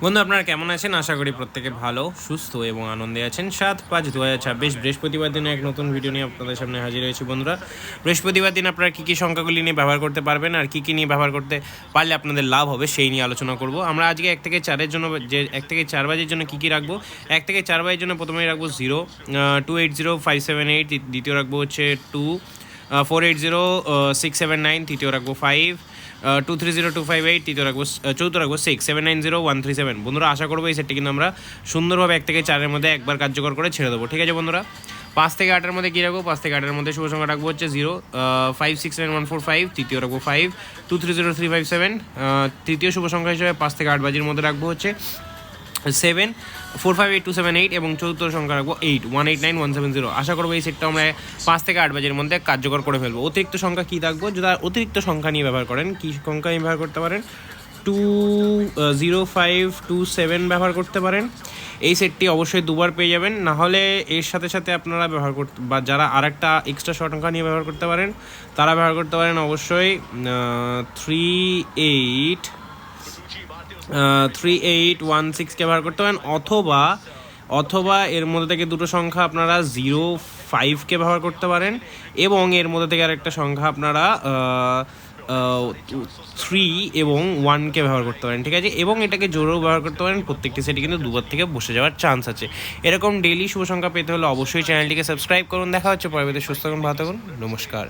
বন্ধু আপনারা কেমন আছেন? আশা করি প্রত্যেকে ভালো, সুস্থ এবং আনন্দে আছেন। 7/5/2026 বৃহস্পতিবার দিনে এক নতুন ভিডিও নিয়ে আপনাদের সামনে হাজির হয়েছি বন্ধুরা। বৃহস্পতিবার দিন আপনারা কী কী সংখ্যাগুলি নিয়ে ব্যবহার করতে পারবেন আর কী কী নিয়ে ব্যবহার করতে পারলে আপনাদের লাভ হবে সেই নিয়ে আলোচনা করব। আমরা আজকে 1 থেকে 4-এর জন্য, যে 1 থেকে 4 বাজের জন্য কী কী রাখবো। 1 থেকে 4 বাজের জন্য প্রথমেই রাখবো 0, 280578, দ্বিতীয় রাখবো হচ্ছে 2, 480 679, তৃতীয় রাখবো 5, 230258, চৌথ রাখবো 6, 790137। বন্ধুরা আশা করবো এই সেটটি কিন্তু আমরা সুন্দরভাবে 1 থেকে 4-এর মধ্যে একবার কার্যকর করে ছেড়ে দেবো। ঠিক আছে বন্ধুরা, 5 থেকে 8-এর মধ্যে কী রাখবো? 5 থেকে 8-এর মধ্যে শুভ সংখ্যা রাখবো হচ্ছে 0, 569145, তৃতীয় রাখবো 5, 230357, তৃতীয় শুভ সংখ্যা হিসেবে 5 থেকে 8 বাজির মধ্যে রাখবো হচ্ছে 7, 458278 এবং চতুর্থ সংখ্যা রাখবো 8, 189170। আশা করবো এই সেটটা আমরা 5 থেকে 8 বাজের মধ্যে কার্যকর করে ফেলবো। অতিরিক্ত সংখ্যা কী থাকবো? যদি অতিরিক্ত সংখ্যা নিয়ে ব্যবহার করেন, কী সংখ্যা নিয়ে ব্যবহার করতে পারেন? 20527 ব্যবহার করতে পারেন। এই সেটটি অবশ্যই দুবার পেয়ে যাবেন। না হলে এর সাথে সাথে আপনারা ব্যবহার করতে, বা যারা আরেকটা এক্সট্রা সংখ্যা নিয়ে ব্যবহার করতে পারেন তারা ব্যবহার করতে পারেন অবশ্যই 3816কে ব্যবহার করতে পারেন, অথবা এর মধ্যে থেকে দুটো সংখ্যা আপনারা 05কে ব্যবহার করতে পারেন এবং এর মধ্যে থেকে আরেকটা সংখ্যা আপনারা 3 এবং 1কে ব্যবহার করতে পারেন। ঠিক আছে, এবং এটাকে জোরেও ব্যবহার করতে পারেন। প্রত্যেকটি সেটে কিন্তু দুবার থেকে বসে যাওয়ার চান্স আছে। এরকম ডেইলি শুভ সংখ্যা পেতে হলে অবশ্যই চ্যানেলটিকে সাবস্ক্রাইব করুন। দেখা হচ্ছে পরবর্তী। সুস্থ থাকুন, ভালো থাকুন, নমস্কার।